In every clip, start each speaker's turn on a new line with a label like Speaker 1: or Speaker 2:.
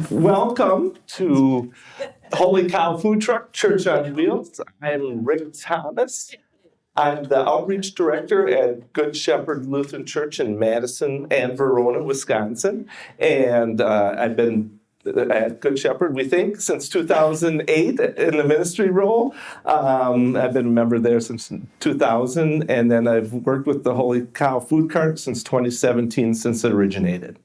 Speaker 1: Welcome to Holy Cow Food Truck Church on Wheels. I'm Rick Thomas. I'm the outreach director at Good Shepherd Lutheran Church in Madison and Verona, Wisconsin. And I've been at Good Shepherd, we think, since 2008 in the ministry role. I've been a member there since 2000, and then I've worked with the Holy Cow Food Cart since 2017, since it originated.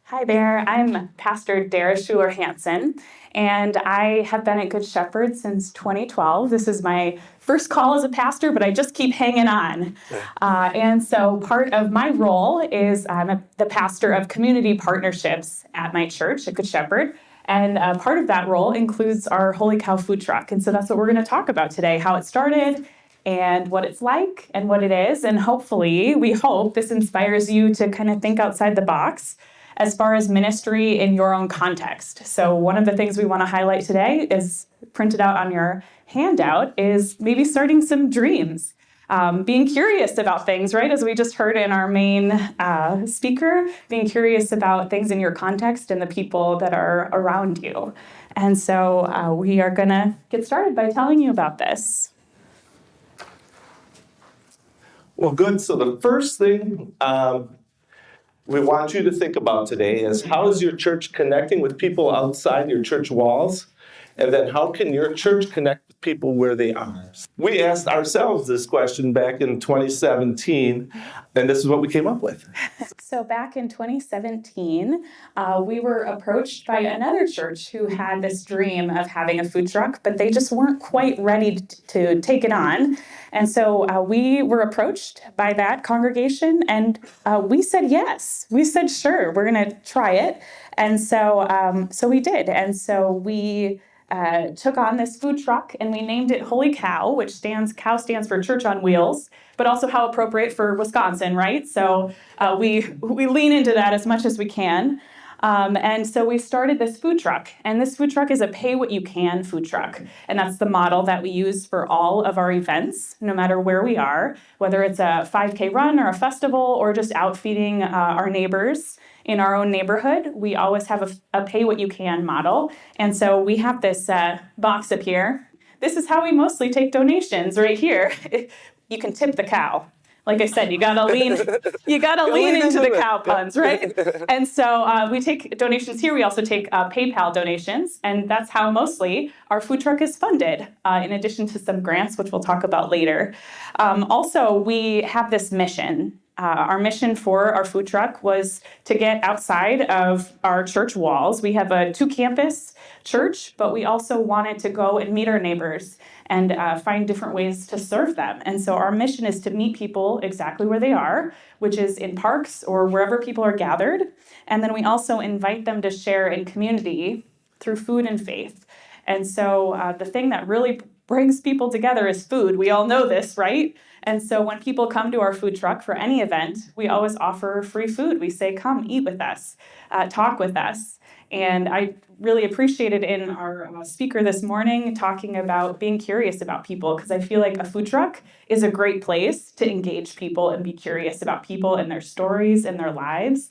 Speaker 2: Hi there, I'm Pastor Dara Schuller-Hanson, and I have been at Good Shepherd since 2012. This is my first call as a pastor, but I just keep hanging on. And so part of my role is I'm the pastor of community partnerships at my church at Good Shepherd. And part of that role includes our Holy Cow food truck. And so that's what we're going to talk about today, how it started and what it's like and what it is. And hopefully, we hope this inspires you to kind of think outside the box as far as ministry in your own context. So one of the things we want to highlight today is printed out on your handout is maybe starting some dreams, being curious about things, right? As we just heard in our main speaker, being curious about things in your context and the people that are around you. And so we are going to get started by telling you about this.
Speaker 1: Well, good. So the first thing we want you to think about today is, how is your church connecting with people outside your church walls? And then how can your church connect with people where they are? We asked ourselves this question back in 2017, and this is what we came up with.
Speaker 2: So back in 2017, we were approached by another church who had this dream of having a food truck, but they just weren't quite ready to take it on. And so we were approached by that congregation, and we said yes. We said, sure, we're going to try it. And so we did. And so we took on this food truck, and we named it Holy Cow, which stands for Church on Wheels, but also how appropriate for Wisconsin, right? So we lean into that as much as we can. And so we started this food truck, and this food truck is a pay-what-you-can food truck. And that's the model that we use for all of our events, no matter where we are, whether it's a 5K run or a festival or just out feeding our neighbors in our own neighborhood. We always have a pay-what-you-can model. And so we have this box up here. This is how we mostly take donations right here. You can tip the cow. Like I said, you gotta lean into the cow puns, right? And so we take donations here. We also take PayPal donations, and that's how mostly our food truck is funded, in addition to some grants, which we'll talk about later. Also, we have this mission. Our mission for our food truck was to get outside of our church walls. We have a 2-campus church, but we also wanted to go and meet our neighbors and find different ways to serve them. And so our mission is to meet people exactly where they are, which is in parks or wherever people are gathered. And then we also invite them to share in community through food and faith. And so the thing that really brings people together is food. We all know this, right? And so when people come to our food truck for any event, we always offer free food. We say, come eat with us, talk with us. And I really appreciated in our speaker this morning talking about being curious about people, because I feel like a food truck is a great place to engage people and be curious about people and their stories and their lives.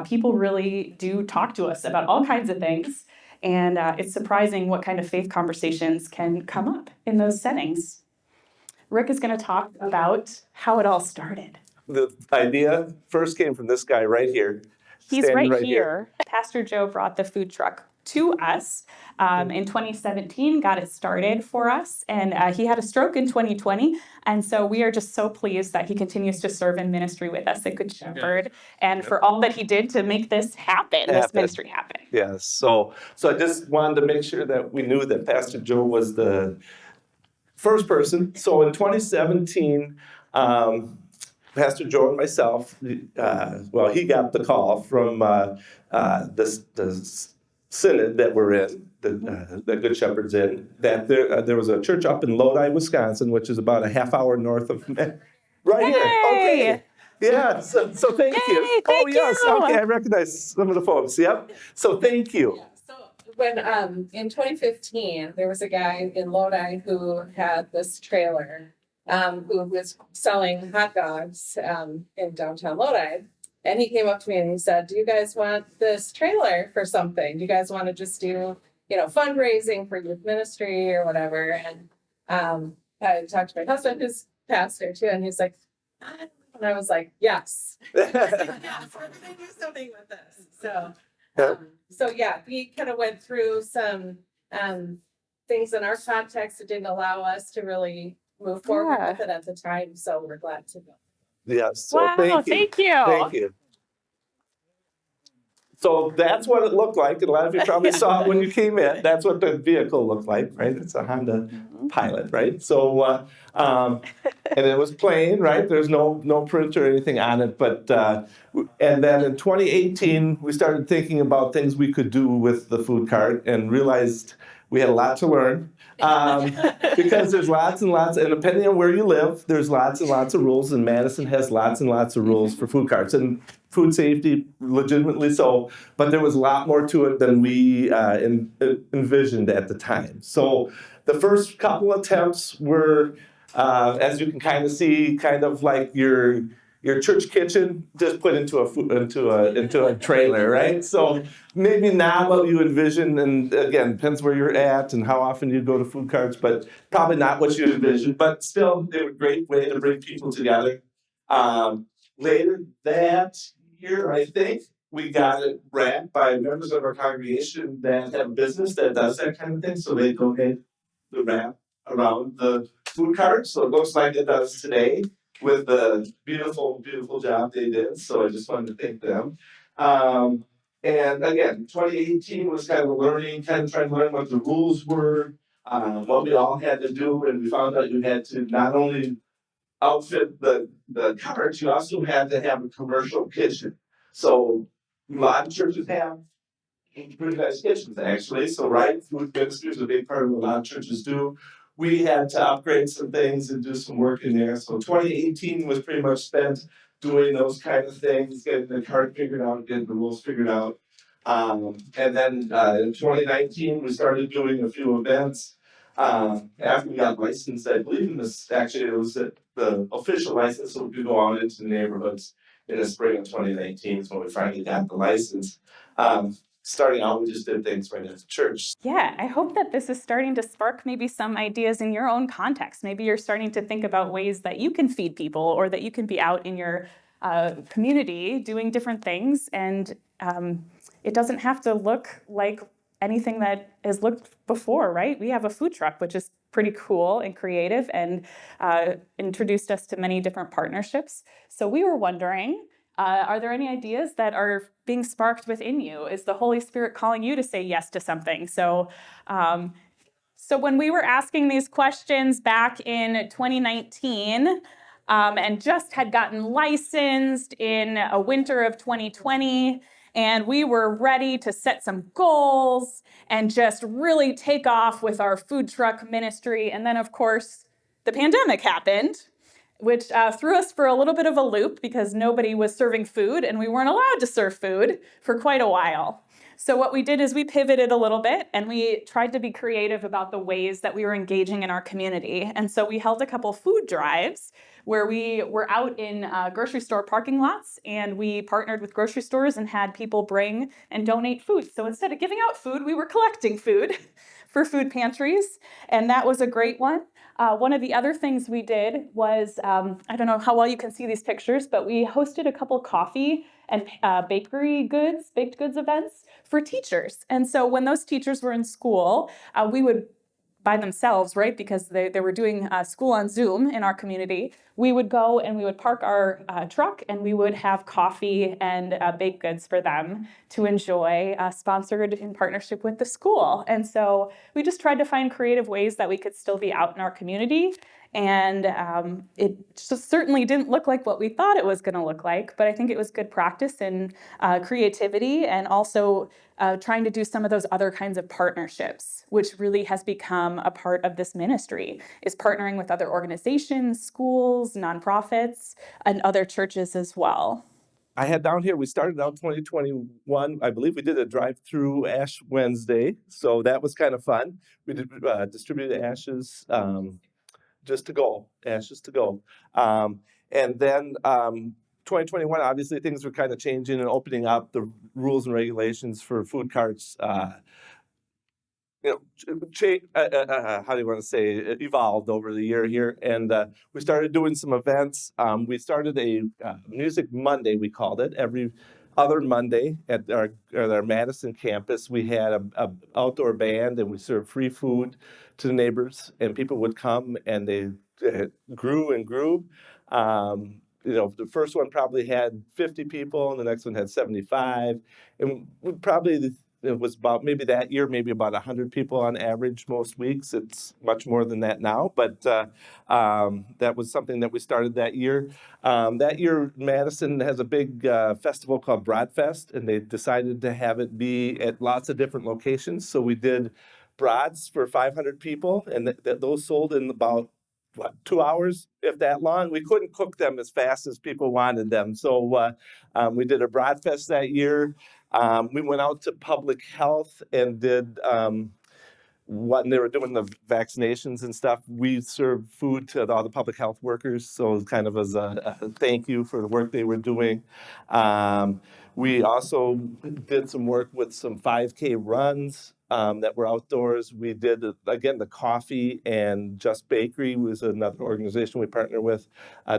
Speaker 2: People really do talk to us about all kinds of things. And it's surprising what kind of faith conversations can come up in those settings. Rick is going to talk about how it all started.
Speaker 1: The idea first came from this guy right here.
Speaker 2: He's right here. Pastor Joe brought the food truck to us in 2017, got it started for us, and he had a stroke in 2020, and so we are just so pleased that he continues to serve in ministry with us at Good Shepherd, and for all that he did to make this happen, this ministry happen.
Speaker 1: Yes, so I just wanted to make sure that we knew that Pastor Joe was the first person. So in 2017, Pastor Joe and myself, he got the call from the synod that we're in, that Good Shepherd's in, that there was a church up in Lodi, Wisconsin, which is about a half hour north of right here. Okay. Yeah, so thank you.
Speaker 2: Thank
Speaker 1: yes,
Speaker 2: you.
Speaker 1: Okay, I recognize some of the folks. Yep. So thank you.
Speaker 3: Yeah, so when in 2015, there was a guy in Lodi who had this trailer, who was selling hot dogs in downtown Lodi. And he came up to me and he said, do you guys want this trailer for something? Do you guys want to just do, fundraising for youth ministry or whatever? And I talked to my husband, who's pastor too, and he's like, and I was like, yes. Yes, we're gonna do something with this. So yeah, we kind of went through some things in our context that didn't allow us to really move forward
Speaker 2: Yeah.
Speaker 3: with it at the time. So we're glad to go.
Speaker 1: Yes. So
Speaker 2: Wow, thank you.
Speaker 1: Thank you. So that's what it looked like. And a lot of you probably saw it when you came in. That's what the vehicle looked like, right? It's a Honda Pilot, right? So, and it was plain, right? There's no print or anything on it. But and then in 2018, we started thinking about things we could do with the food cart and realized we had a lot to learn. Because there's lots and lots, and depending on where you live, there's lots and lots of rules, and Madison has lots and lots of rules for food carts, and food safety, legitimately so, but there was a lot more to it than we envisioned at the time. So the first couple attempts were, as you can kind of see, kind of like your church kitchen just put into a trailer, right? So maybe not what you envision, and again, depends where you're at and how often you go to food carts, but probably not what you envisioned. But still, they were a great way to bring people together. Later that year, I think, we got it wrapped by members of our congregation that have a business that does that kind of thing, so they donate the wrap around the food cart, so it looks like it does today, with the beautiful, beautiful job they did. So I just wanted to thank them. And again, 2018 was kind of learning, kind of trying to learn what the rules were, what we all had to do, and we found out you had to not only outfit the carts, you also had to have a commercial kitchen. So a lot of churches have pretty nice kitchens, actually. So, right, food ministry is a big part of what a lot of churches do. We had to upgrade some things and do some work in there. So 2018 was pretty much spent doing those kind of things, getting the cart figured out, getting the rules figured out. And then in 2019, we started doing a few events. After we got licensed, I believe it was the official license, so we could go out into the neighborhoods in the spring of 2019 is when we finally got the license. Starting out, we just did things right at the church.
Speaker 2: Yeah, I hope that this is starting to spark maybe some ideas in your own context. Maybe you're starting to think about ways that you can feed people or that you can be out in your community doing different things. And it doesn't have to look like anything that has looked before, right? We have a food truck, which is pretty cool and creative and introduced us to many different partnerships. So we were wondering, are there any ideas that are being sparked within you? Is the Holy Spirit calling you to say yes to something? So when we were asking these questions back in 2019 and just had gotten licensed in a winter of 2020, and we were ready to set some goals and just really take off with our food truck ministry. And then, of course, the pandemic happened, which threw us for a little bit of a loop because nobody was serving food and we weren't allowed to serve food for quite a while. So what we did is we pivoted a little bit and we tried to be creative about the ways that we were engaging in our community. And so we held a couple food drives where we were out in grocery store parking lots, and we partnered with grocery stores and had people bring and donate food. So instead of giving out food, we were collecting food for food pantries, and that was a great one. One of the other things we did was, I don't know how well you can see these pictures, but we hosted a couple coffee and baked goods events for teachers. And so when those teachers were in school, we would, by themselves, right, because they were doing school on Zoom in our community, we would go and we would park our truck and we would have coffee and baked goods for them to enjoy, sponsored in partnership with the school. And so we just tried to find creative ways that we could still be out in our community. And it just certainly didn't look like what we thought it was going to look like, but I think it was good practice and creativity, and also trying to do some of those other kinds of partnerships, which really has become a part of this ministry, is partnering with other organizations, schools, nonprofits, and other churches as well.
Speaker 1: I had down here, we started out 2021, I believe we did a drive-through Ash Wednesday, so that was kind of fun. We did distributed ashes, ashes to go. And then 2021, obviously things were kind of changing and opening up. The rules and regulations for food carts, how do you want to say, it evolved over the year here. And we started doing some events. We started a Music Monday, we called it, every other Monday at our Madison campus. We had a outdoor band, and we served free food to the neighbors, and people would come, and they grew and grew. The first one probably had 50 people, and the next one had 75. And it was about, maybe that year, maybe about 100 people on average most weeks. It's much more than that now, but that was something that we started that year. That year, Madison has a big festival called Broadfest, and they decided to have it be at lots of different locations. So we did broads for 500 people, and those sold in about 2 hours, if that long. We couldn't cook them as fast as people wanted them. So we did a Broadfest that year. We went out to public health and did when they were doing the vaccinations and stuff. We served food to all the public health workers, so it was kind of as a thank you for the work they were doing. We also did some work with some 5K runs that were outdoors. We did, again, the coffee, and Just Bakery was another organization we partner with,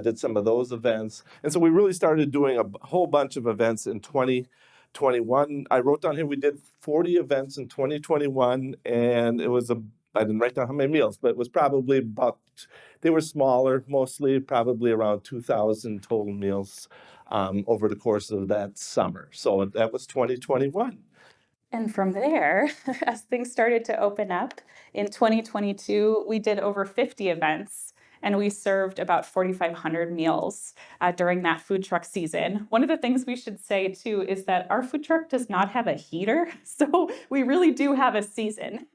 Speaker 1: did some of those events. And so we really started doing a whole bunch of events in 2021. I wrote down here we did 40 events in 2021, and it was I didn't write down how many meals, but it was probably about, they were smaller, mostly probably around 2,000 total meals over the course of that summer. So that was 2021.
Speaker 2: And from there, as things started to open up in 2022, we did over 50 events, and we served about 4,500 meals during that food truck season. One of the things we should say too is that our food truck does not have a heater, so we really do have a season.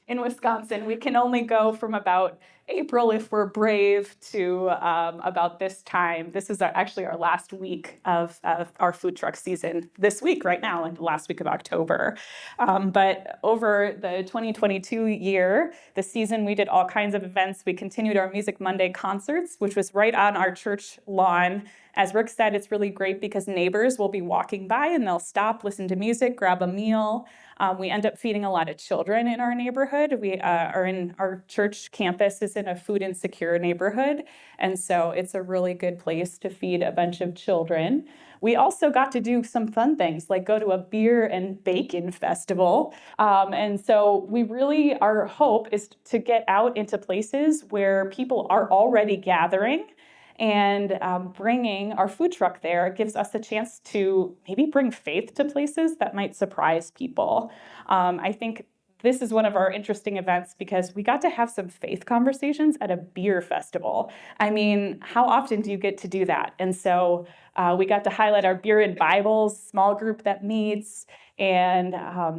Speaker 2: In Wisconsin, we can only go from about April, if we're brave, to about this time. This is actually our last week of our food truck season this week, right now, like the last week of October. But over the 2022 year, the season, we did all kinds of events. We continued our Music Monday concerts, which was right on our church lawn. As Rick said, it's really great because neighbors will be walking by and they'll stop, listen to music, grab a meal. We end up feeding a lot of children in our neighborhood. We are in our church campus is in a food insecure neighborhood. And so it's a really good place to feed a bunch of children. We also got to do some fun things like go to a beer and bacon festival. And so our hope is to get out into places where people are already gathering, and bringing our food truck there gives us a chance to maybe bring faith to places that might surprise people. I think this is one of our interesting events because we got to have some faith conversations at a beer festival. I mean, how often do you get to do that? And so we got to highlight our Beer and Bibles small group that meets. And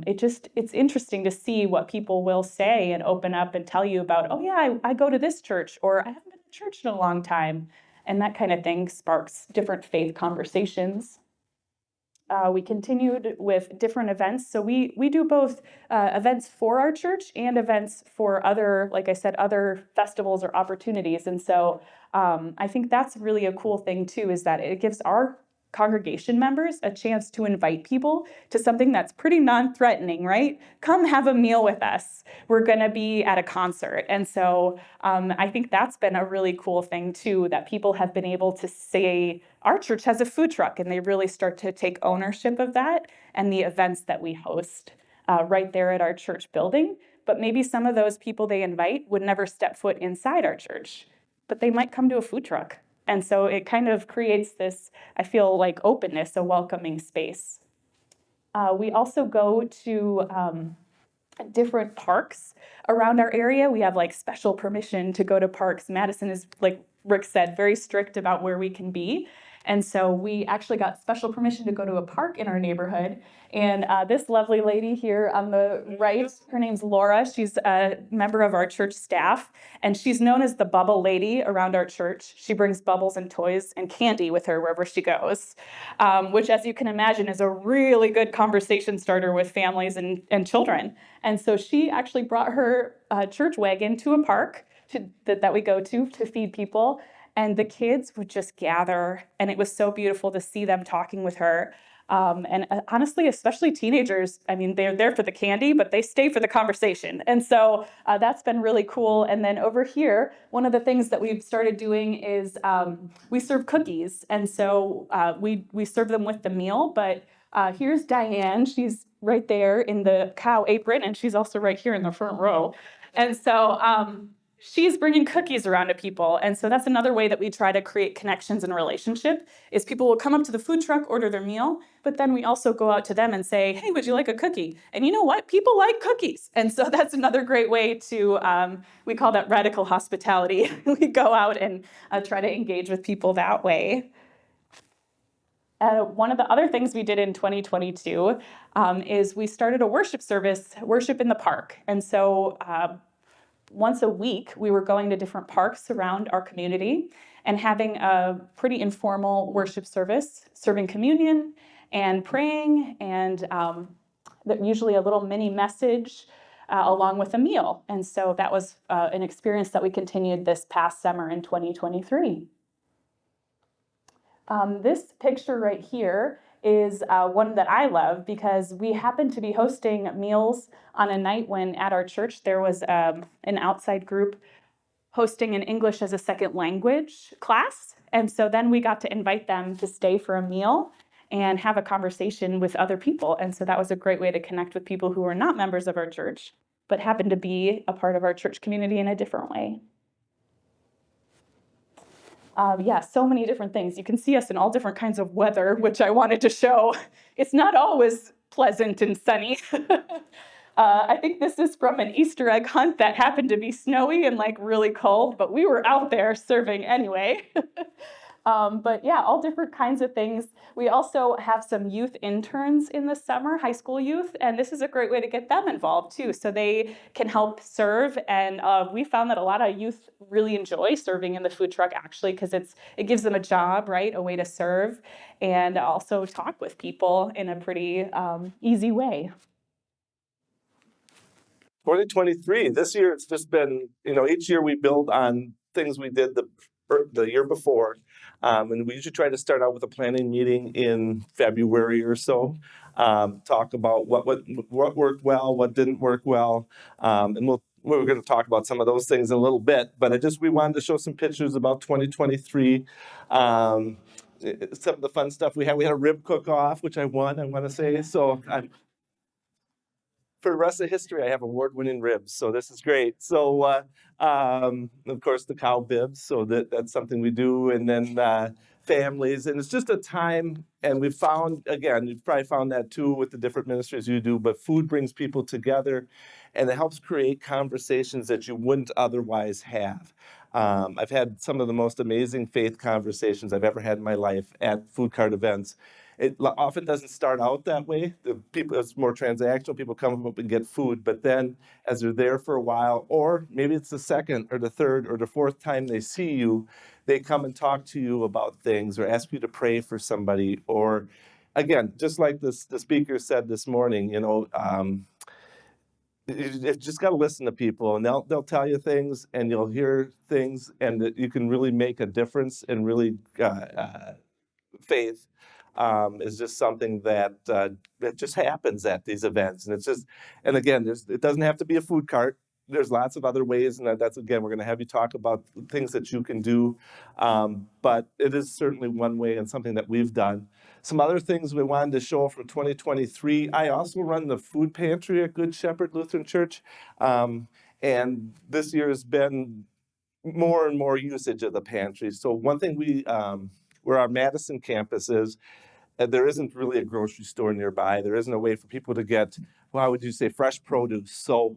Speaker 2: it's interesting to see what people will say and open up and tell you about, oh yeah, I go to this church, or I haven't been to church in a long time. And that kind of thing sparks different faith conversations. We continued with different events. So we do both events for our church and events for other, like I said, other festivals or opportunities. And so I think that's really a cool thing too, is that it gives our congregation members a chance to invite people to something that's pretty non-threatening, right? Come have a meal with us. We're going to be at a concert. And so I think that's been a really cool thing too, that people have been able to say, our church has a food truck, and they really start to take ownership of that and the events that we host right there at our church building. But maybe some of those people they invite would never step foot inside our church, but they might come to a food truck. And so it kind of creates this, I feel like, openness, a welcoming space. We also go to different parks around our area. We have like special permission to go to parks. Madison is, like Rick said, very strict about where we can be. And so we actually got special permission to go to a park in our neighborhood. And this lovely lady here on the right, her name's Laura. She's a member of our church staff, and she's known as the bubble lady around our church. She brings bubbles and toys and candy with her wherever she goes, which, as you can imagine, is a really good conversation starter with families and children. And so she actually brought her church wagon to a park that we go to feed people. And the kids would just gather, and it was so beautiful to see them talking with her. And honestly, especially teenagers, I mean, they're there for the candy, but they stay for the conversation. And so that's been really cool. And then over here, one of the things that we've started doing is we serve cookies. And so we serve them with the meal. But here's Diane. She's right there in the cow apron, and she's also right here in the front row. And so she's bringing cookies around to people. And so that's another way that we try to create connections and relationship is people will come up to the food truck, order their meal, but then we also go out to them and say, hey, would you like a cookie? And you know what? People like cookies. And so that's another great way to, we call that radical hospitality. We go out and try to engage with people that way. One of the other things we did in 2022 is we started a worship service, Worship in the Park. And so once a week, we were going to different parks around our community and having a pretty informal worship service, serving communion and praying, and usually a little mini message along with a meal. And so that was an experience that we continued this past summer in 2023. This picture right here is one that I love because we happened to be hosting meals on a night when at our church there was an outside group hosting an English as a second language class. And so then we got to invite them to stay for a meal and have a conversation with other people. And so that was a great way to connect with people who were not members of our church, but happened to be a part of our church community in a different way. Yeah, so many different things. You can see us in all different kinds of weather, which I wanted to show. It's not always pleasant and sunny. I think this is from an Easter egg hunt that happened to be snowy and like really cold, but we were out there serving anyway. But yeah, all different kinds of things. We also have some youth interns in the summer, high school youth, and this is a great way to get them involved too, so they can help serve. And we found that a lot of youth really enjoy serving in the food truck actually, because it gives them a job, right, a way to serve, and also talk with people in a pretty easy way.
Speaker 1: 2023, this year it's just been, each year we build on things we did the year before. And we usually try to start out with a planning meeting in February or so, talk about what worked well, what didn't work well. And we're going to talk about some of those things in a little bit, but we wanted to show some pictures about 2023. Some of the fun stuff we had a rib cook-off, which I won, I want to say. So for the rest of history, I have award-winning ribs, so this is great. So, of course, the cow bibs, so that's something we do, and then families, and it's just a time, and we've found, again, you've probably found that too with the different ministries you do, but food brings people together, and it helps create conversations that you wouldn't otherwise have. I've had some of the most amazing faith conversations I've ever had in my life at food cart events. It often doesn't start out that way. It's more transactional. People come up and get food, but then as they're there for a while, or maybe it's the second or the third or the fourth time they see you, they come and talk to you about things or ask you to pray for somebody. Or again, just like the speaker said this morning, you just got to listen to people, and they'll tell you things, and you'll hear things, and that you can really make a difference and really faith is just something that just happens at these events. And and again, it doesn't have to be a food cart. There's lots of other ways, and that's, again, we're going to have you talk about things that you can do. But it is certainly one way and something that we've done. Some other things we wanted to show from 2023. I also run the food pantry at Good Shepherd Lutheran Church. And this year has been more and more usage of the pantry. So one thing where our Madison campus is, there isn't really a grocery store nearby. There isn't a way for people to get, how would you say, fresh produce. So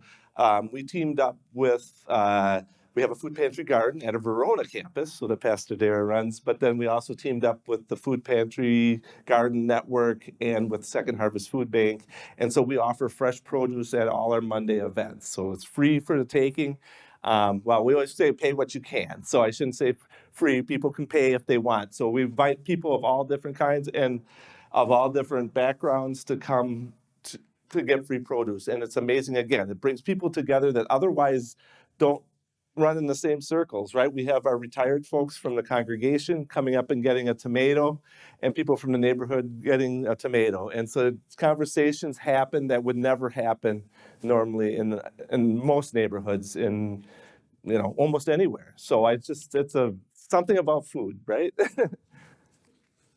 Speaker 1: we teamed up with, we have a food pantry garden at a Verona campus, so that Pastor Dara runs, but then we also teamed up with the Food Pantry Garden Network and with Second Harvest Food Bank. And so we offer fresh produce at all our Monday events. So it's free for the taking. Well, we always say pay what you can. So I shouldn't say free. People can pay if they want. So we invite people of all different kinds and of all different backgrounds to come to get free produce. And it's amazing. Again, it brings people together that otherwise don't run in the same circles, right? We have our retired folks from the congregation coming up and getting a tomato, and people from the neighborhood getting a tomato. And so conversations happen that would never happen normally in most neighborhoods in, almost anywhere. So it's something about food, right?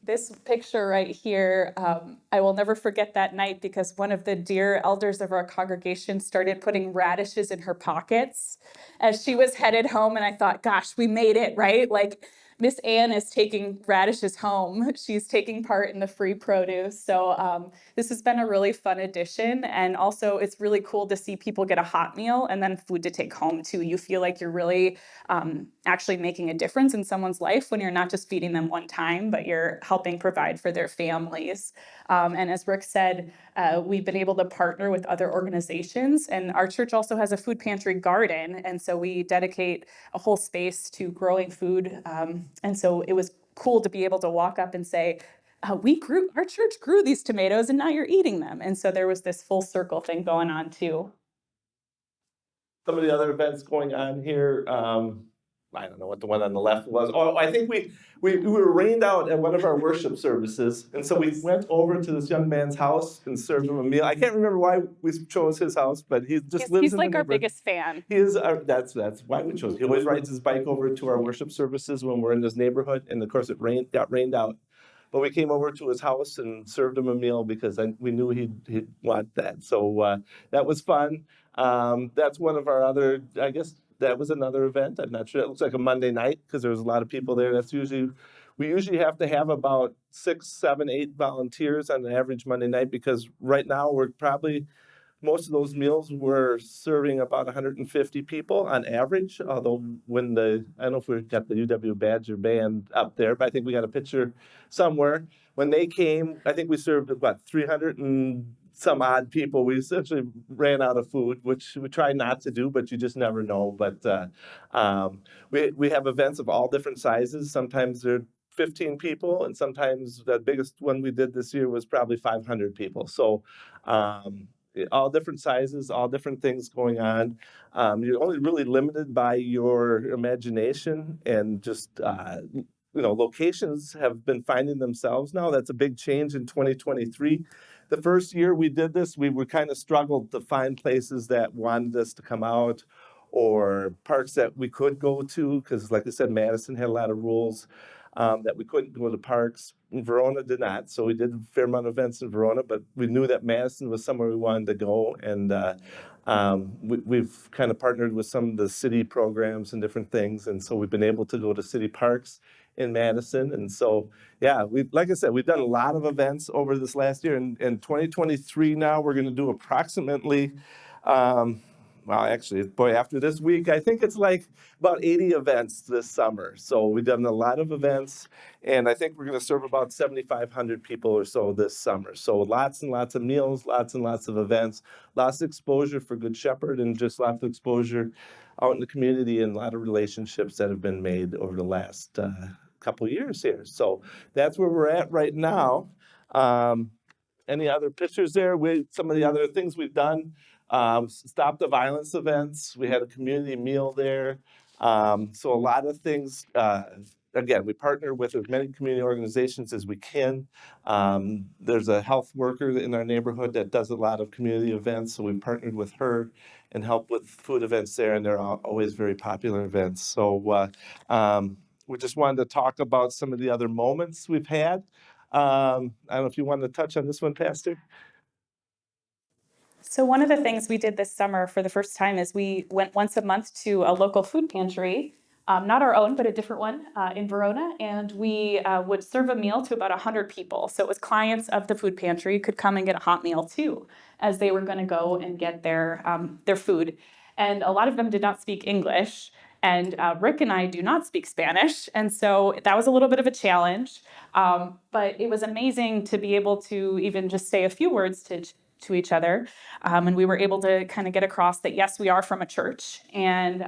Speaker 2: This picture right here, I will never forget that night because one of the dear elders of our congregation started putting radishes in her pockets as she was headed home. And I thought, gosh, we made it, right? Like Miss Ann is taking radishes home. She's taking part in the free produce. So this has been a really fun addition. And also it's really cool to see people get a hot meal and then food to take home too. You feel like you're really actually making a difference in someone's life when you're not just feeding them one time, but you're helping provide for their families. And as Rick said, we've been able to partner with other organizations, and our church also has a food pantry garden, and so we dedicate a whole space to growing food. And so it was cool to be able to walk up and say, our church grew these tomatoes and now you're eating them. And so there was this full circle thing going on too.
Speaker 1: Some of the other events going on here, I don't know what the one on the left was. Oh, I think we were rained out at one of our worship services, and so we went over to this young man's house and served him a meal. I can't remember why we chose his house, but he just lives
Speaker 2: He's
Speaker 1: in
Speaker 2: like
Speaker 1: the
Speaker 2: our
Speaker 1: neighborhood.
Speaker 2: biggest fan.
Speaker 1: He is. That's why we chose. He always rides his bike over to our worship services when we're in this neighborhood, and of course it got rained out. But we came over to his house and served him a meal because we knew he'd want that. So that was fun. That's one of our other, I guess that was another event. I'm not sure. It looks like a Monday night because there was a lot of people there. We usually have to have about 6, 7, 8 volunteers on an average Monday night because right now most of those meals were serving about 150 people on average, although I don't know if we've got the UW Badger band up there, but I think we got a picture somewhere. When they came, I think we served about 300 and some odd people. We essentially ran out of food, which we try not to do, but you just never know. But we have events of all different sizes. Sometimes they're 15 people, and sometimes the biggest one we did this year was probably 500 people. So all different sizes, all different things going on. You're only really limited by your imagination and just, locations have been finding themselves now. That's a big change in 2023. The first year we did this, we were kind of struggled to find places that wanted us to come out or parks that we could go to, because like I said, Madison had a lot of rules that we couldn't go to parks. Verona did not, so we did a fair amount of events in Verona, but we knew that Madison was somewhere we wanted to go, and we've kind of partnered with some of the city programs and different things, and so we've been able to go to city parks in Madison, and so yeah, like I said, we've done a lot of events over this last year. In 2023 now, we're going to do approximately well, actually, boy, after this week, I think it's like about 80 events this summer. So we've done a lot of events, and I think we're going to serve about 7,500 people or so this summer. So lots and lots of meals, lots and lots of events, lots of exposure for Good Shepherd, and just lots of exposure out in the community, and a lot of relationships that have been made over the last couple of years here. So that's where we're at right now. Any other pictures there with some of the other things we've done? Stop the violence events. We had a community meal there. So a lot of things. Again, we partner with as many community organizations as we can. There's a health worker in our neighborhood that does a lot of community events, so we partnered with her and helped with food events there, and they're always very popular events. So we just wanted to talk about some of the other moments we've had. I don't know if you wanted to touch on this one, Pastor.
Speaker 2: So one of the things we did this summer for the first time is we went once a month to a local food pantry, not our own, but a different one in Verona, and we would serve a meal to about 100 people. So it was clients of the food pantry could come and get a hot meal too, as they were going to go and get their food. And a lot of them did not speak English, and Rick and I do not speak Spanish, and so that was a little bit of a challenge. But it was amazing to be able to even just say a few words to each other. And we were able to kind of get across that, yes, we are from a church. And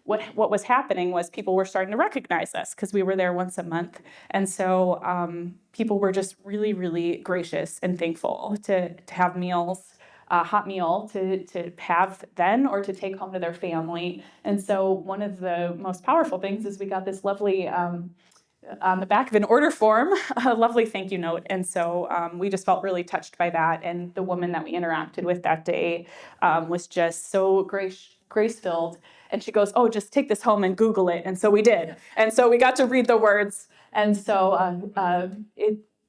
Speaker 2: what was happening was people were starting to recognize us because we were there once a month. And so people were just really, really gracious and thankful to have meals hot meal to have then or to take home to their family. And so one of the most powerful things is we got this lovely on the back of an order form, a lovely thank you note. And so we just felt really touched by that. And the woman that we interacted with that day was just so grace-filled. And she goes, oh, just take this home and Google it. And so we did. And so we got to read the words. And so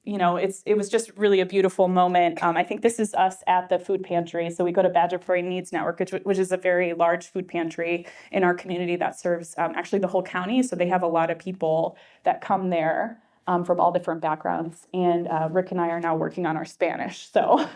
Speaker 2: it was just really a beautiful moment. I think this is us at the food pantry. So we go to Badger Prairie Needs Network, which is a very large food pantry in our community that serves actually the whole county. So they have a lot of people that come there from all different backgrounds. And Rick and I are now working on our Spanish. So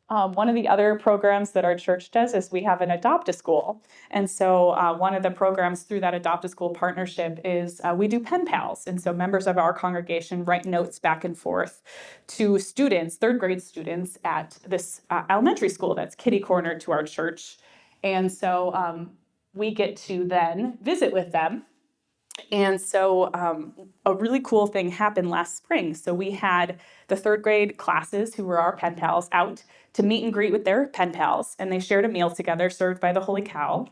Speaker 2: one of the other programs that our church does is we have an Adopt-a-School. And so one of the programs through that Adopt-a-School partnership is we do pen pals. And so members of our congregation write notes back and forth to students, third grade students at this elementary school that's kitty corner to our church. And so we get to then visit with them. And so a really cool thing happened last spring. So we had the third grade classes who were our pen pals out to meet and greet with their pen pals, and they shared a meal together served by the Holy Cow.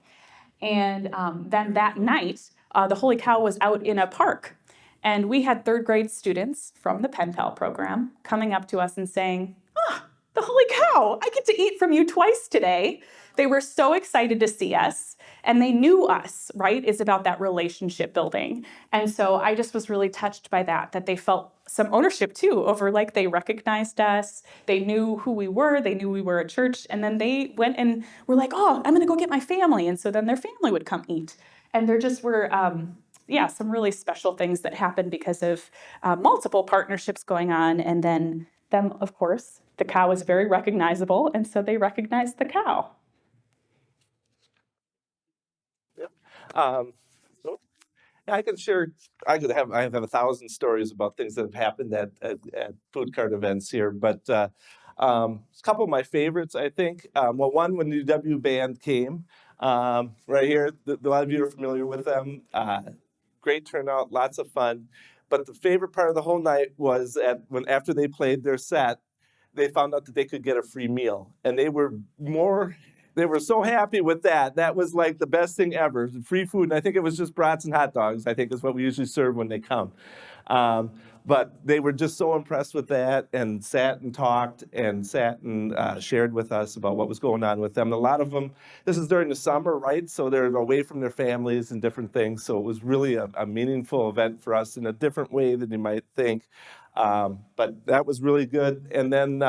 Speaker 2: And then that night, the Holy Cow was out in a park. And we had third grade students from the pen pal program coming up to us and saying, the Holy Cow, I get to eat from you twice today. They were so excited to see us, and they knew us, right? It's about that relationship building. And so I just was really touched by that they felt some ownership too over, like, they recognized us, they knew who we were, they knew we were a church, and then they went and were like, oh, I'm gonna go get my family. And so then their family would come eat. And there just were, some really special things that happened because of multiple partnerships going on. And then them, of course, the cow is very recognizable, and so they recognized the cow.
Speaker 1: So I can share. I have 1,000 stories about things that have happened at food cart events here, but a couple of my favorites, I think. One, when the U.W. band came, right here. A lot of you are familiar with them. Great turnout, lots of fun. But the favorite part of the whole night was after they played their set, they found out that they could get a free meal, and they were so happy with that. That was like the best thing ever, free food. And I think it was just brats and hot dogs, I think is what we usually serve when they come. But they were just so impressed with that, and sat and talked and shared with us about what was going on with them. And a lot of them, this is during the summer, right? So they're away from their families and different things. So it was really a meaningful event for us in a different way than you might think. But that was really good. And then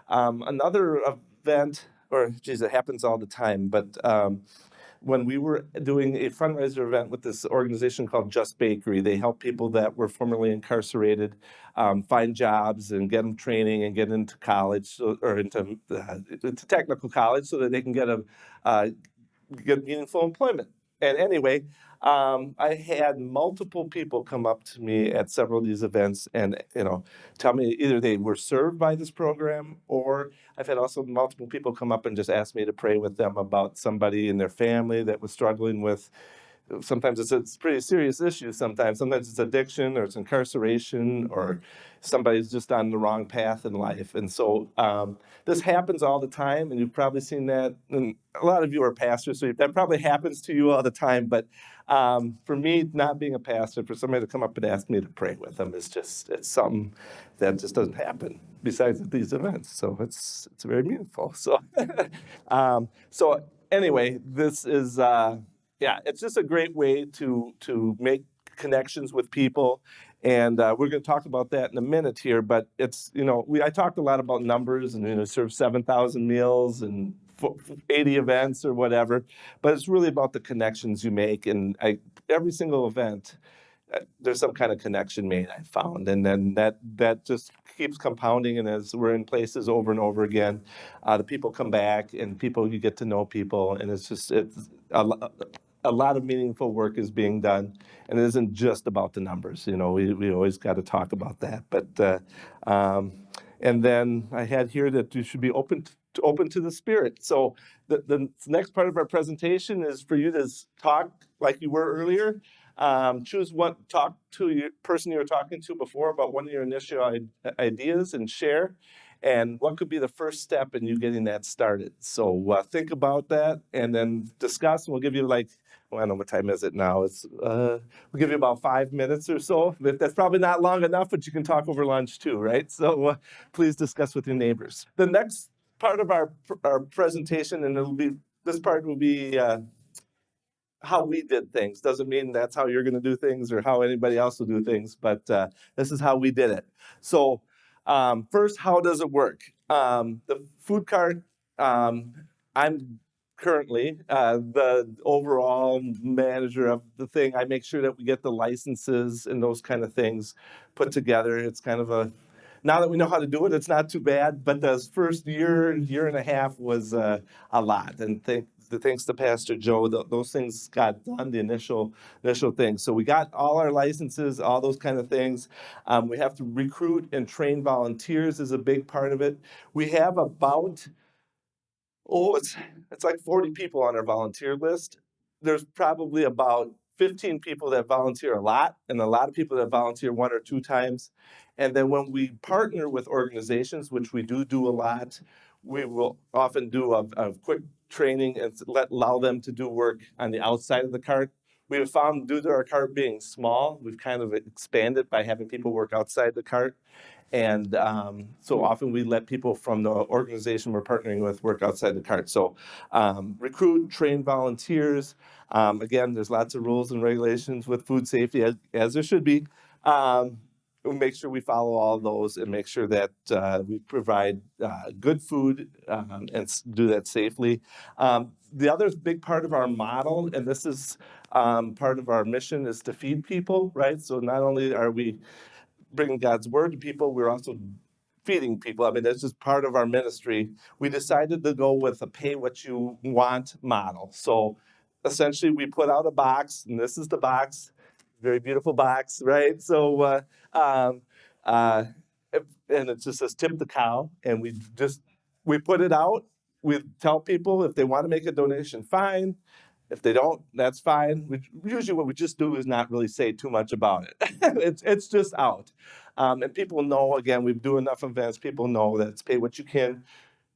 Speaker 1: another event, it happens all the time, but when we were doing a fundraiser event with this organization called Just Bakery, they help people that were formerly incarcerated find jobs and get them training and get into college or into technical college so that they can get meaningful employment. And anyway, I had multiple people come up to me at several of these events and, tell me either they were served by this program, or I've had also multiple people come up and just ask me to pray with them about somebody in their family that was struggling with. Sometimes it's a pretty serious issue. Sometimes it's addiction, or it's incarceration, or somebody's just on the wrong path in life. And so this happens all the time, and you've probably seen that. And a lot of you are pastors, so that probably happens to you all the time. But for me, not being a pastor, for somebody to come up and ask me to pray with them it's something that just doesn't happen besides at these events. So it's very meaningful. So so anyway, this is. It's just a great way to make connections with people, and we're going to talk about that in a minute here. But it's I talked a lot about numbers and serve 7,000 meals and 80 events or whatever, but it's really about the connections you make. And every single event, there's some kind of connection made, I found, and then that just keeps compounding. And as we're in places over and over again, the people come back, and you get to know people, and it's a lot of meaningful work is being done, and it isn't just about the numbers. We always got to talk about that. But and then I had here that you should be open to the Spirit. So the next part of our presentation is for you to talk like you were earlier. Talk to your person you were talking to before about one of your initial ideas and share. and what could be the first step in you getting that started. So think about that and then discuss, and we'll give you like, well, I don't know what time is it now. We'll give you about 5 minutes or so. That's probably not long enough, but you can talk over lunch too, right? So please discuss with your neighbors. The next part of our presentation, and this part will be how we did things. Doesn't mean that's how you're going to do things or how anybody else will do things, but this is how we did it. So first, how does it work? The food cart, I'm currently the overall manager of the thing. I make sure that we get the licenses and those kind of things put together. It's kind of now that we know how to do it, it's not too bad, but the first year and a half was a lot. And thanks to Pastor Joe, those things got done, the initial things. So we got all our licenses, all those kind of things. We have to recruit and train volunteers is a big part of it. We have about, it's like 40 people on our volunteer list. There's probably about 15 people that volunteer a lot, and a lot of people that volunteer 1 or 2 times. And then when we partner with organizations, which we do a lot, we will often do a quick training and allow them to do work on the outside of the cart. We have found, due to our cart being small, we've kind of expanded by having people work outside the cart. And so often we let people from the organization we're partnering with work outside the cart. So recruit, train volunteers. Again, there's lots of rules and regulations with food safety, as there should be. We'll make sure we follow all of those and make sure that we provide good food and do that safely. The other big part of our model, and this is part of our mission, is to feed people, right? So not only are we bringing God's word to people, we're also feeding people. I mean, that's just part of our ministry. We decided to go with a pay what you want model. So essentially we put out a box, and this is the box, very beautiful box, right? So, and it just says tip the cow, and we put it out. We tell people if they want to make a donation, fine. If they don't, that's fine. Usually what we just do is not really say too much about it. It's just out. And people know, again, we do enough events, people know that it's pay what you can.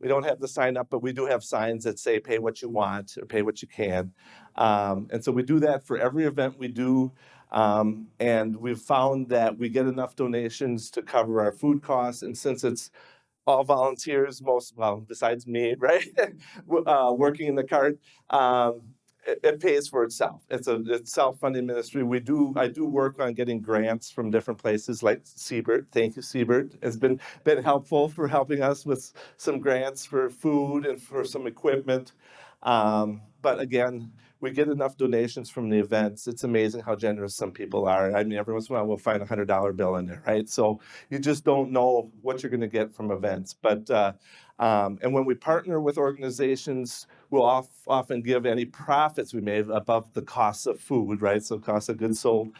Speaker 1: We don't have the sign up, but we do have signs that say pay what you want or pay what you can. And so we do that for every event we do. And we've found that we get enough donations to cover our food costs. And since it's all volunteers, besides me, right, working in the cart, it pays for itself. It's self-funding ministry. I do work on getting grants from different places like Siebert. Thank you, Siebert. It's been helpful for helping us with some grants for food and for some equipment. But again, we get enough donations from the events. It's amazing how generous some people are. I mean, every once in a while we'll find a $100 bill in there, right? So you just don't know what you're going to get from events. But and when we partner with organizations, we'll often give any profits we made above the cost of food, right? So cost of goods sold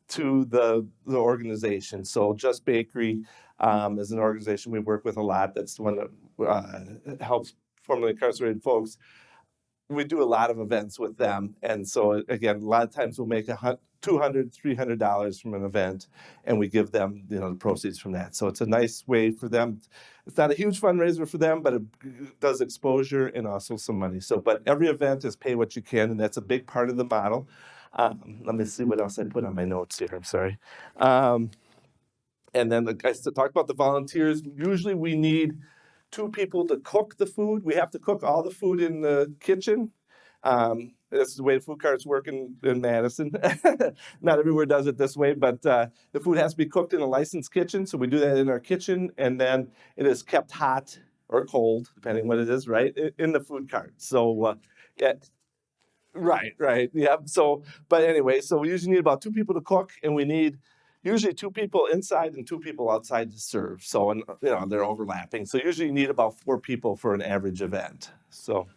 Speaker 1: to the organization. So Just Bakery is an organization we work with a lot. That's the one that helps formerly incarcerated folks. We do a lot of events with them. And so again, a lot of times we'll make $200, $300 from an event, and we give them, the proceeds from that. So it's a nice way for them. It's not a huge fundraiser for them, but it does exposure and also some money. So, but every event is pay what you can, and that's a big part of the model. Let me see what else I put on my notes here. I'm sorry. And then I talked about the volunteers. Usually we need 2 people to cook the food. We have to cook all the food in the kitchen. That's the way the food carts work in Madison. Not everywhere does it this way, but the food has to be cooked in a licensed kitchen. So we do that in our kitchen, and then it is kept hot or cold, depending what it is, right, in the food cart. So, yeah. Right. Yeah. So, but anyway, so we usually need about 2 people to cook, and we need usually 2 people inside and 2 people outside to serve. So, and they're overlapping. So usually you need about 4 people for an average event. So,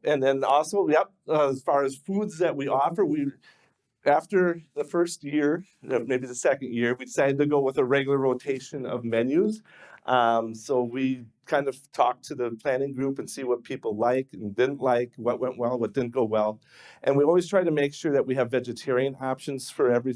Speaker 1: and then also, as far as foods that we offer, after the first year, maybe the second year, we decided to go with a regular rotation of menus. So we kind of talked to the planning group and see what people like and didn't like, what went well, what didn't go well. And we always try to make sure that we have vegetarian options for every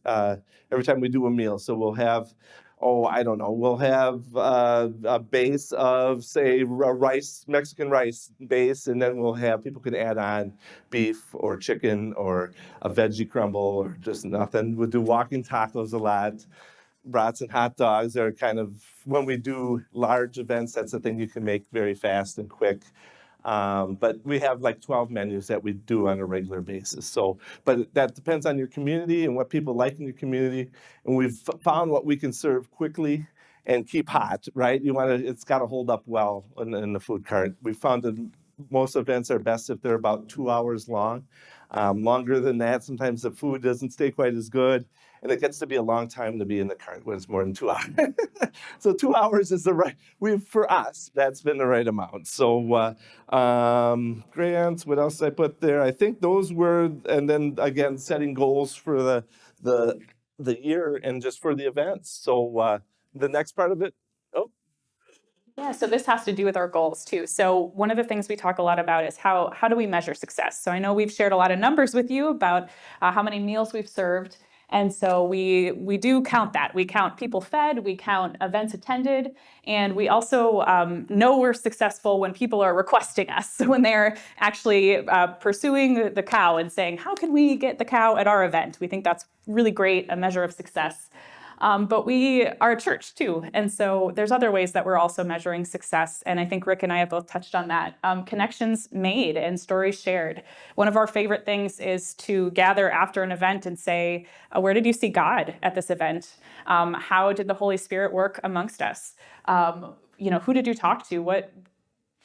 Speaker 1: time we do a meal. So we'll have I don't know, we'll have a base of, say, rice, Mexican rice base, and then we'll have, people can add on beef or chicken or a veggie crumble or just nothing. We'll do walking tacos a lot. Brats and hot dogs are kind of, when we do large events, that's the thing you can make very fast and quick. But we have like 12 menus that we do on a regular basis. So, but that depends on your community and what people like in your community. And we've found what we can serve quickly and keep hot, right? It's got to hold up well in the food cart. We found that most events are best if they're about 2 hours long. Longer than that, sometimes the food doesn't stay quite as good. And it gets to be a long time to be in the cart when it's more than 2 hours. So 2 hours is for us, that's been the right amount. So grants, what else did I put there? I think those were, and then again, setting goals for the year and just for the events. So the next part of it,
Speaker 2: Yeah, so this has to do with our goals too. So one of the things we talk a lot about is how do we measure success? So I know we've shared a lot of numbers with you about how many meals we've served. And so we do count that. We count people fed, we count events attended, and we also know we're successful when people are requesting us, when they're actually pursuing the cow and saying, how can we get the cow at our event? We think that's really great, a measure of success. But we are a church too. And so there's other ways that we're also measuring success. And I think Rick and I have both touched on that. Connections made and stories shared. One of our favorite things is to gather after an event and say, where did you see God at this event? How did the Holy Spirit work amongst us? Who did you talk to?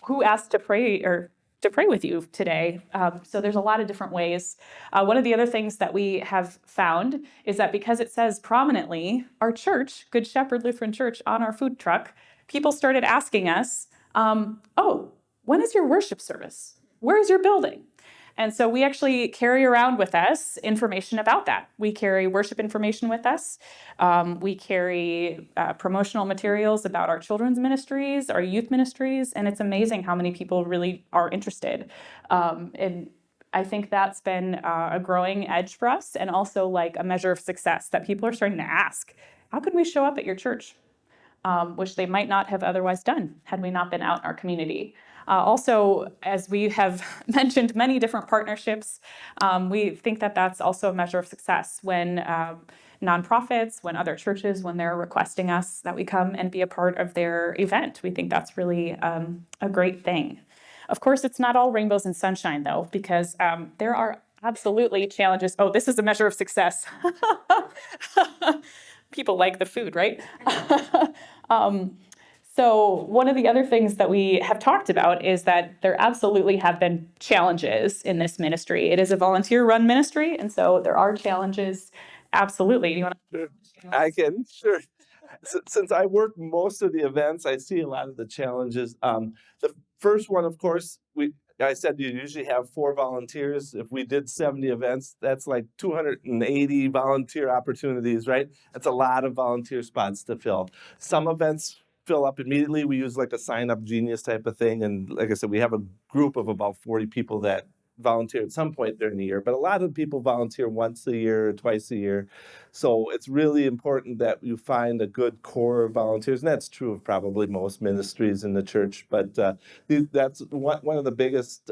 Speaker 2: Who asked to pray or to pray with you today? So there's a lot of different ways. One of the other things that we have found is that because it says prominently, our church, Good Shepherd Lutheran Church, on our food truck, people started asking us, when is your worship service? Where is your building? And so we actually carry around with us information about that. We carry worship information with us. We carry promotional materials about our children's ministries, our youth ministries, and it's amazing how many people really are interested. And I think that's been a growing edge for us, and also like a measure of success that people are starting to ask, how can we show up at your church? Which they might not have otherwise done had we not been out in our community. Also, as we have mentioned many different partnerships, we think that that's also a measure of success when nonprofits, when other churches, when they're requesting us that we come and be a part of their event. We think that's really a great thing. Of course, it's not all rainbows and sunshine, though, because there are absolutely challenges. Oh, this is a measure of success. People like the food, right? So one of the other things that we have talked about is that there absolutely have been challenges in this ministry. It is a volunteer-run ministry, and so there are challenges. Absolutely. Do you want to?
Speaker 1: sure, I can, sure. Since I work most of the events, I see a lot of the challenges. The first one, of course, I said you usually have 4 volunteers. If we did 70 events, that's like 280 volunteer opportunities, right? That's a lot of volunteer spots to fill. Some events fill up immediately. We use like a sign-up genius type of thing. And like I said, we have a group of about 40 people that volunteer at some point during the year, but a lot of people volunteer once a year or twice a year. So it's really important that you find a good core of volunteers, and that's true of probably most ministries in the church. But that's one of the biggest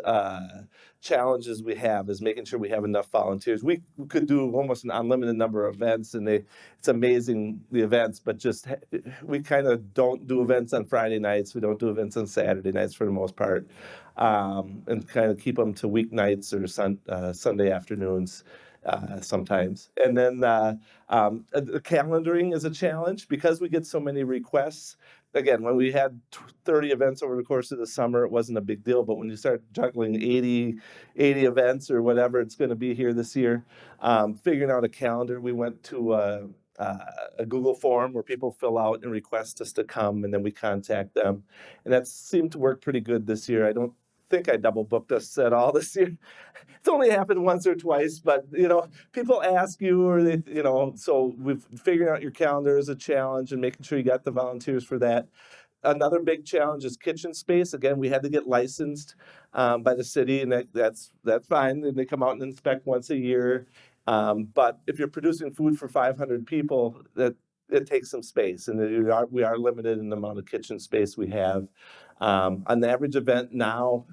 Speaker 1: challenges we have, is making sure we have enough volunteers. We could do almost an unlimited number of events, and it's amazing, the events, but just we kind of don't do events on Friday nights. We don't do events on Saturday nights for the most part. And kind of keep them to weeknights or Sunday afternoons sometimes. And then the calendaring is a challenge because we get so many requests. Again, when we had 30 events over the course of the summer, it wasn't a big deal. But when you start juggling 80 events or whatever it's going to be here this year, figuring out a calendar, we went to a Google form where people fill out and request us to come, and then we contact them. And that seemed to work pretty good this year. I don't think I double booked us at all this year. It's only happened once or twice, but people ask you, or they, so we've figuring out your calendar is a challenge, and making sure you got the volunteers for that. Another big challenge is kitchen space. Again, we had to get licensed by the city, and that's fine. And they come out and inspect once a year. But if you're producing food for 500 people, it takes some space, and we are limited in the amount of kitchen space we have. On the average event now,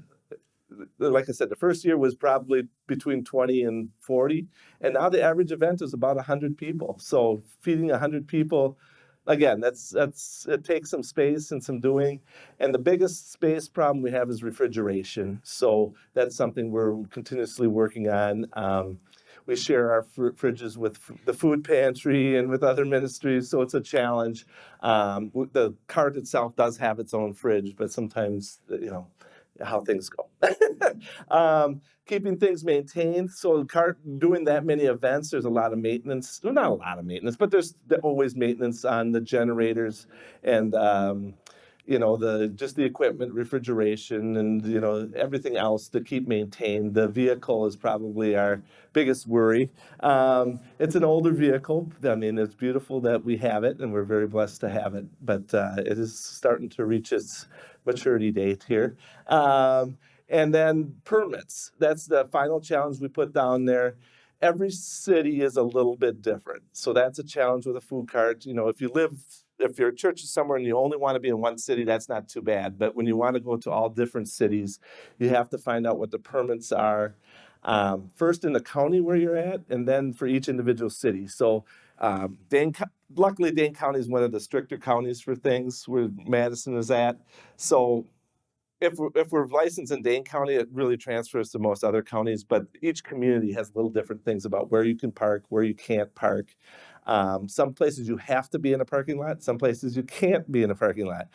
Speaker 1: like I said, the first year was probably between 20 and 40, and now the average event is about 100 people. So feeding 100 people, again, it takes some space and some doing. And the biggest space problem we have is refrigeration. So that's something we're continuously working on. We share our fridges with the food pantry and with other ministries, so it's a challenge. The cart itself does have its own fridge, but sometimes, how things go. Keeping things maintained. So doing that many events, there's a lot of maintenance. Well, not a lot of maintenance, but there's always maintenance on the generators and the equipment, refrigeration, and everything else to keep maintained. The vehicle is probably our biggest worry. It's an older vehicle. I mean, it's beautiful that we have it, and we're very blessed to have it. But it is starting to reach its maturity date here. And then permits. That's the final challenge we put down there. Every city is a little bit different. So that's a challenge with a food cart. If your church is somewhere and you only want to be in one city, that's not too bad. But when you want to go to all different cities, you have to find out what the permits are, first in the county where you're at, and then for each individual city. So luckily, Dane County is one of the stricter counties for things where Madison is at. So if we're licensed in Dane County, it really transfers to most other counties, but each community has little different things about where you can park, where you can't park. Some places you have to be in a parking lot. Some places you can't be in a parking lot.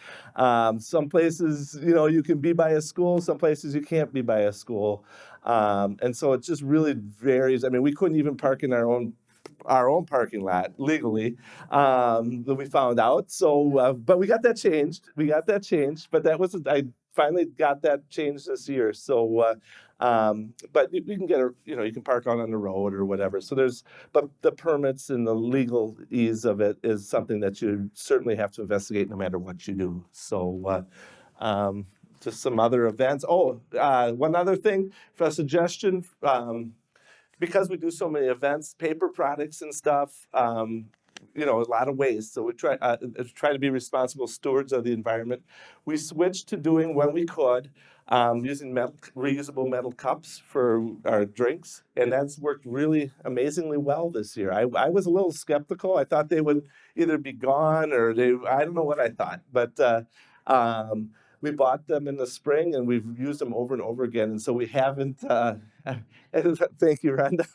Speaker 1: Some places, you can be by a school. Some places you can't be by a school. And so it just really varies. I mean, we couldn't even park in our own parking lot legally, that we found out. So, but we got that changed. But I finally got that changed this year. So, but you can get you can park on the road or whatever. So but the permits and the legal ease of it is something that you certainly have to investigate no matter what you do. So, just some other events. One other thing, for a suggestion, because we do so many events, paper products and stuff, a lot of waste. So we try to be responsible stewards of the environment. We switched to doing, when we could, using reusable metal cups for our drinks, and that's worked really amazingly well this year. I was a little skeptical. I thought they would either be gone or I don't know what I thought, but we bought them in the spring and we've used them over and over again, and so we haven't. Thank you, Rhonda.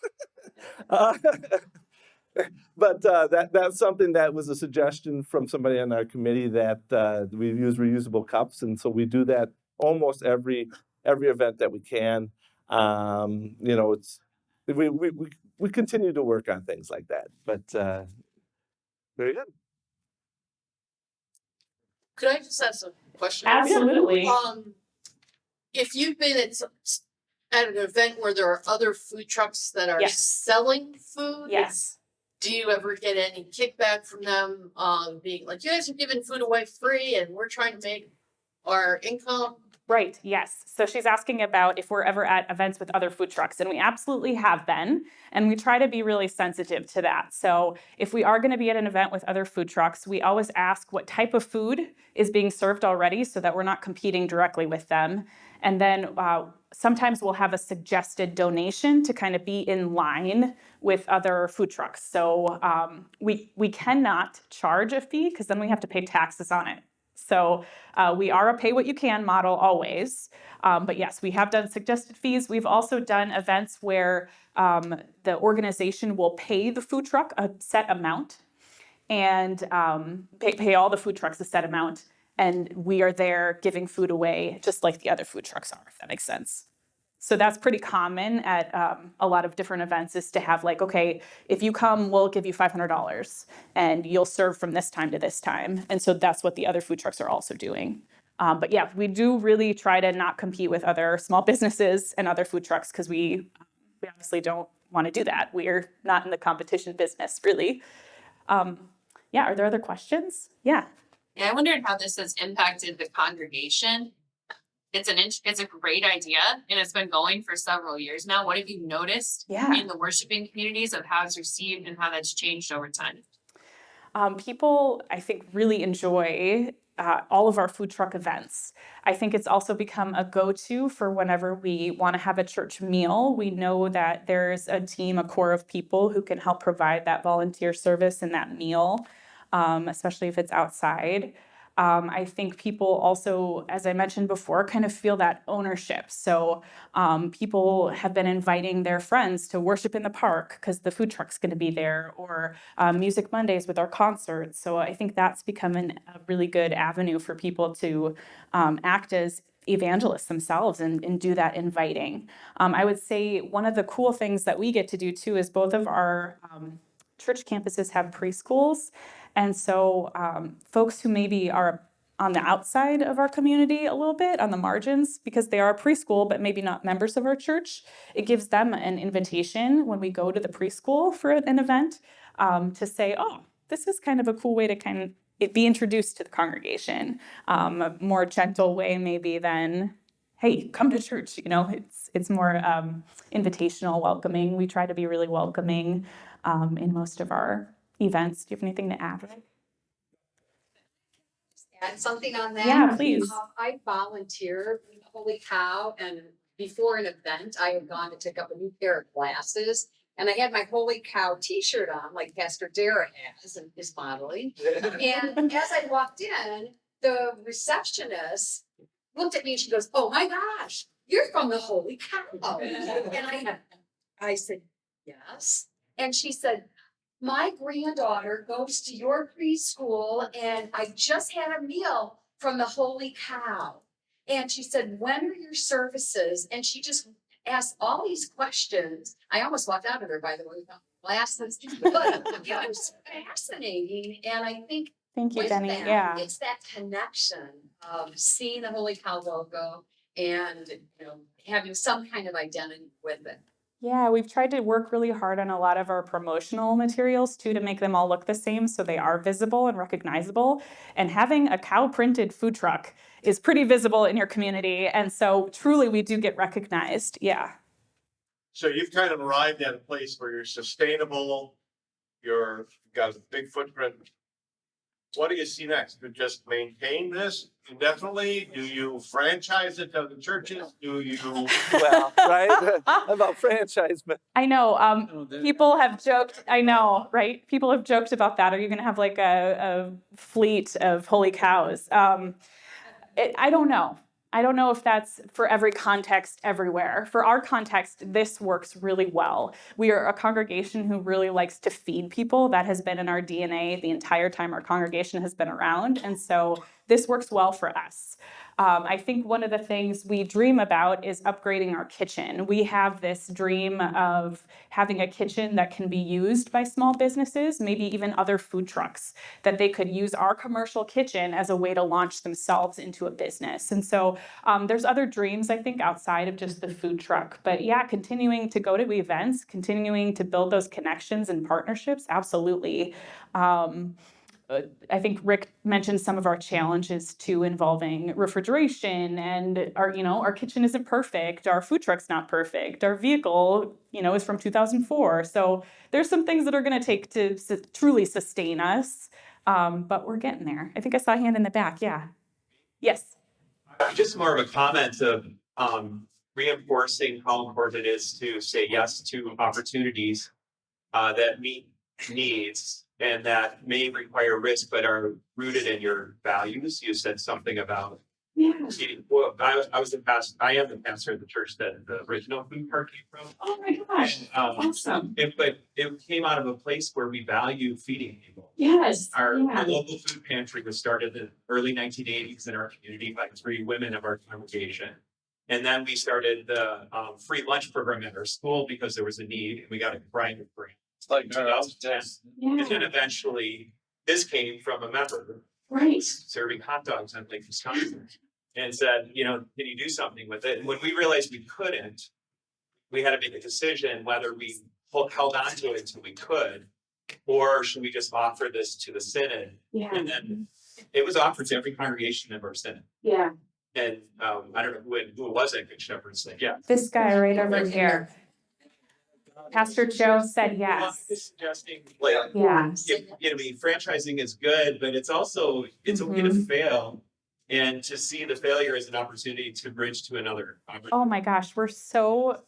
Speaker 1: But that's something that was a suggestion from somebody on our committee, that we use reusable cups, and so we do that almost every event that we can. It's we continue to work on things like that. But very good.
Speaker 4: Could I just ask a question?
Speaker 2: Absolutely.
Speaker 4: If you've been at an event where there are other food trucks that are
Speaker 2: Yes.
Speaker 4: selling food,
Speaker 2: Yes.
Speaker 4: do you ever get any kickback from them, being like, you guys are giving food away free and we're trying to make our income?
Speaker 2: Right, yes. So she's asking about if we're ever at events with other food trucks, and we absolutely have been, and we try to be really sensitive to that. So if we are going to be at an event with other food trucks, we always ask what type of food is being served already so that we're not competing directly with them. And then sometimes we'll have a suggested donation to kind of be in line with other food trucks. So we cannot charge a fee because then we have to pay taxes on it. So we are a pay what you can model always. But yes, we have done suggested fees. We've also done events where the organization will pay the food truck a set amount and pay all the food trucks a set amount. And we are there giving food away just like the other food trucks are, if that makes sense. So that's pretty common at a lot of different events, is to have like, okay, if you come, we'll give you $500 and you'll serve from this time to this time. And so that's what the other food trucks are also doing. But yeah, we do really try to not compete with other small businesses and other food trucks because we obviously don't want to do that. We're not in the competition business, really. Yeah, are there other questions? Yeah.
Speaker 5: Yeah, I wondered how this has impacted the congregation. It's a great idea, and it's been going for several years now. What have you noticed
Speaker 2: Yeah.
Speaker 5: in the worshiping communities of how it's received and how that's changed over time?
Speaker 2: People, I think, really enjoy all of our food truck events. I think it's also become a go-to for whenever we want to have a church meal. We know that there's a team, a core of people who can help provide that volunteer service and that meal, especially if it's outside. I think people also, as I mentioned before, kind of feel that ownership. So people have been inviting their friends to worship in the park because the food truck's going to be there, or Music Mondays with our concerts. So I think that's become a really good avenue for people to act as evangelists themselves and do that inviting. I would say one of the cool things that we get to do too is both of our church campuses have preschools. And so folks who maybe are on the outside of our community a little bit, on the margins, because they are preschool, but maybe not members of our church, it gives them an invitation when we go to the preschool for an event to say, oh, this is kind of a cool way to kind of be introduced to the congregation, a more gentle way maybe than, hey, come to church. You know, it's more invitational, welcoming. We try to be really welcoming in most of our events. Do you have anything to add?
Speaker 6: Add something on that?
Speaker 2: Yeah, please.
Speaker 6: I volunteer with Holy Cow, and before an event, I had gone to pick up a new pair of glasses, and I had my Holy Cow t-shirt on, like Pastor Dara has and is modeling. And as I walked in, the receptionist looked at me and she goes, "Oh my gosh, you're from the Holy Cow." And I said, "Yes." And she said, "My granddaughter goes to your preschool, and I just had a meal from the Holy Cow." And she said, "When are your services?" And she just asked all these questions. I almost walked out of there, by the way, without glasses. But it was fascinating. And I think
Speaker 2: Thank you,
Speaker 6: with
Speaker 2: Jenny.
Speaker 6: that,
Speaker 2: Yeah.
Speaker 6: it's that connection of seeing the Holy Cow logo and, you know, having some kind of identity with it.
Speaker 2: Yeah, we've tried to work really hard on a lot of our promotional materials too to make them all look the same so they are visible and recognizable. And having a cow printed food truck is pretty visible in your community. And so truly we do get recognized. Yeah.
Speaker 7: So you've kind of arrived at a place where you're sustainable, you've got a big footprint. What do you see next? To just maintain this indefinitely? Do you franchise it to other churches? Do you?
Speaker 1: Well, right? About franchise, but
Speaker 2: I know. People have joked. I know, right? People have joked about that. Are you going to have like a fleet of holy cows? I don't know. I don't know if that's for every context everywhere. For our context, this works really well. We are a congregation who really likes to feed people. That has been in our DNA the entire time our congregation has been around. And so this works well for us. I think one of the things we dream about is upgrading our kitchen. We have this dream of having a kitchen that can be used by small businesses, maybe even other food trucks, that they could use our commercial kitchen as a way to launch themselves into a business. And so there's other dreams, I think, outside of just the food truck. But yeah, continuing to go to events, continuing to build those connections and partnerships, absolutely. I think Rick mentioned some of our challenges too, involving refrigeration, and our kitchen isn't perfect, our food truck's not perfect, our vehicle, is from 2004. So there's some things that are going to take to truly sustain us, but we're getting there. I think I saw a hand in the back. Yeah. Yes.
Speaker 8: Just more of a comment of reinforcing how important it is to say yes to opportunities that meet needs and that may require risk, but are rooted in your values. You said something about, well, I am the pastor of the church that the original food park came from.
Speaker 2: Oh my gosh, awesome.
Speaker 8: But it came out of a place where we value feeding people.
Speaker 2: Yes.
Speaker 8: Our local food pantry was started in the early 1980s in our community by 3 women of our congregation. And then we started the free lunch program at our school because there was a need, and we got a private grant. Like 2010. And then eventually this came from a member serving hot dogs on Lake Wisconsin and said, can you do something with it? And when we realized we couldn't, we had to make a decision whether we held on to it until we could, or should we just offer this to the synod? And then it was offered to every congregation of our synod. And I don't know who it was at Good Shepherd said,
Speaker 2: This guy right over here. Pastor Joe said
Speaker 8: Well, I'm
Speaker 2: yes.
Speaker 8: just suggesting, like,
Speaker 2: Yeah.
Speaker 8: franchising is good, but it's also, it's okay to fail. And to see the failure as an opportunity to bridge to another opportunity.
Speaker 2: Oh my gosh, we're so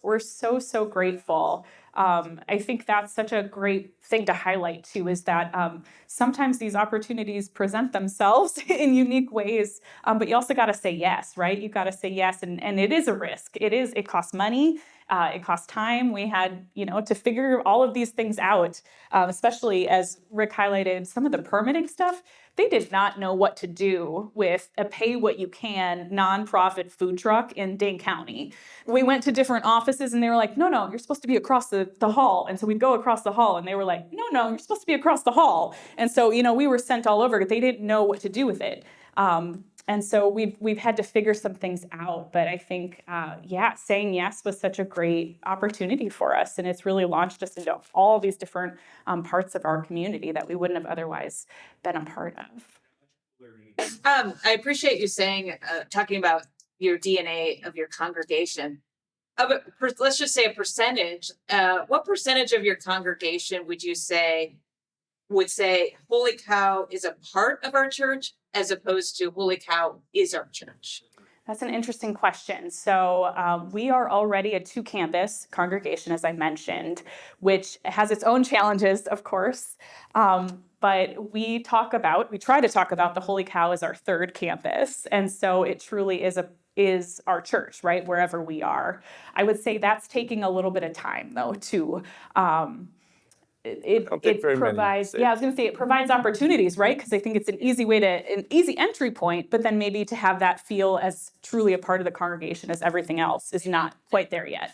Speaker 2: grateful. I think that's such a great thing to highlight too, is that sometimes these opportunities present themselves in unique ways, but you also got to say yes, right? You got to say yes, and it is a risk. It costs money, it costs time. We had, to figure all of these things out, especially as Rick highlighted some of the permitting stuff. They did not know what to do with a pay-what-you-can nonprofit food truck in Dane County. We went to different offices and they were like, no, you're supposed to be across the hall. And so we'd go across the hall and they were like, no, you're supposed to be across the hall. And so, we were sent all over. They didn't know what to do with it. And so we've had to figure some things out. But I think, saying yes was such a great opportunity for us. And it's really launched us into all these different parts of our community that we wouldn't have otherwise been a part of.
Speaker 9: I appreciate you saying, talking about your DNA of your congregation. Let's just say a percentage. What percentage of your congregation would you say would say Holy Cow is a part of our church as opposed to Holy Cow is our church?
Speaker 2: That's an interesting question. So we are already a 2-campus congregation, as I mentioned, which has its own challenges, of course. But we try to talk about the Holy Cow as our 3rd campus. And so it truly is our church, right? Wherever we are. I would say that's taking a little bit of time, though, to it provides, I was going to say it provides opportunities, right? Because I think it's an easy entry point, but then maybe to have that feel as truly a part of the congregation as everything else is not quite there yet.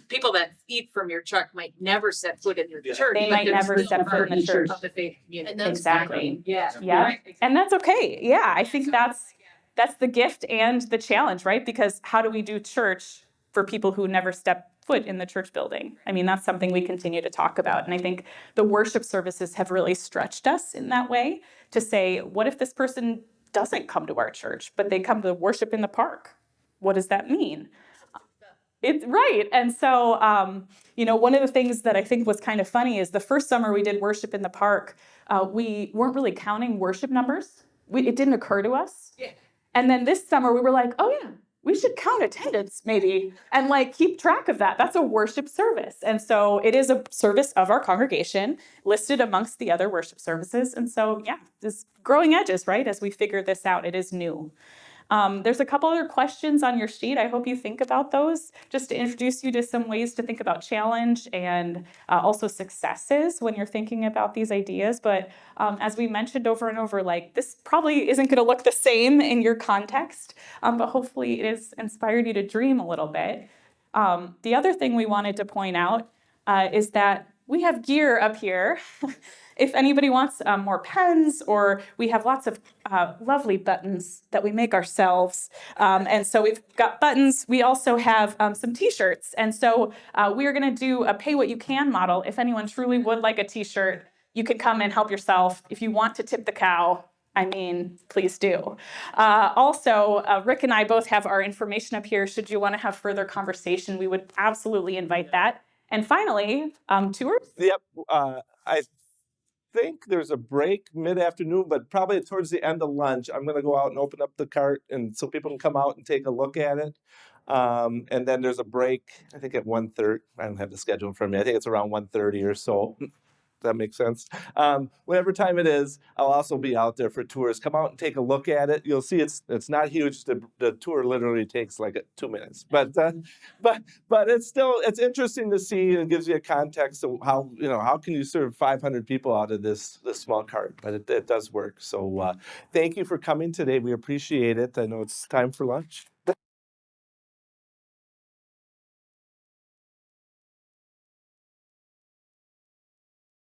Speaker 9: People that eat from your truck might never set foot in your church.
Speaker 2: They
Speaker 9: but
Speaker 2: might
Speaker 9: they're
Speaker 2: never
Speaker 9: still
Speaker 2: step foot
Speaker 9: part
Speaker 2: in the church.
Speaker 9: of the faith community.
Speaker 4: And that's
Speaker 2: Exactly.
Speaker 9: Yeah.
Speaker 2: Yeah. And that's okay. Yeah. I think that's the gift and the challenge, right? Because how do we do church for people who never step foot in the church building? I mean, that's something we continue to talk about. And I think the worship services have really stretched us in that way to say, what if this person doesn't come to our church, but they come to worship in the park? What does that mean? It's right. And so, one of the things that I think was kind of funny is the first summer we did worship in the park, we weren't really counting worship numbers. It didn't occur to us.
Speaker 9: Yeah.
Speaker 2: And then this summer we were like, oh yeah, we should count attendance maybe and keep track of that. That's a worship service. And so it is a service of our congregation listed amongst the other worship services. And so, this growing edges, right? As we figure this out, it is new. There's a couple other questions on your sheet. I hope you think about those just to introduce you to some ways to think about challenge and also successes when you're thinking about these ideas. But as we mentioned over and over, this probably isn't going to look the same in your context, but hopefully it has inspired you to dream a little bit. The other thing we wanted to point out is that we have gear up here. If anybody wants more pens, or we have lots of lovely buttons that we make ourselves. And so we've got buttons. We also have some t-shirts. And so we are going to do a pay what you can model. If anyone truly would like a t-shirt, you can come and help yourself. If you want to tip the cow, please do. Also, Rick and I both have our information up here. Should you want to have further conversation, we would absolutely invite that. And finally, tours?
Speaker 1: Yep. I think there's a break mid-afternoon, but probably towards the end of lunch, I'm going to go out and open up the cart and so people can come out and take a look at it. And then there's a break, I think at 1:30. I don't have the schedule for me. I think it's around 1:30 or so. That makes sense. Whatever time it is, I'll also be out there for tours. Come out and take a look at it. You'll see it's not huge. The tour literally takes 2 minutes, but it's interesting to see, and it gives you a context of how can you serve 500 people out of this small cart, but it does work. So thank you for coming today. We appreciate it. I know it's time for lunch.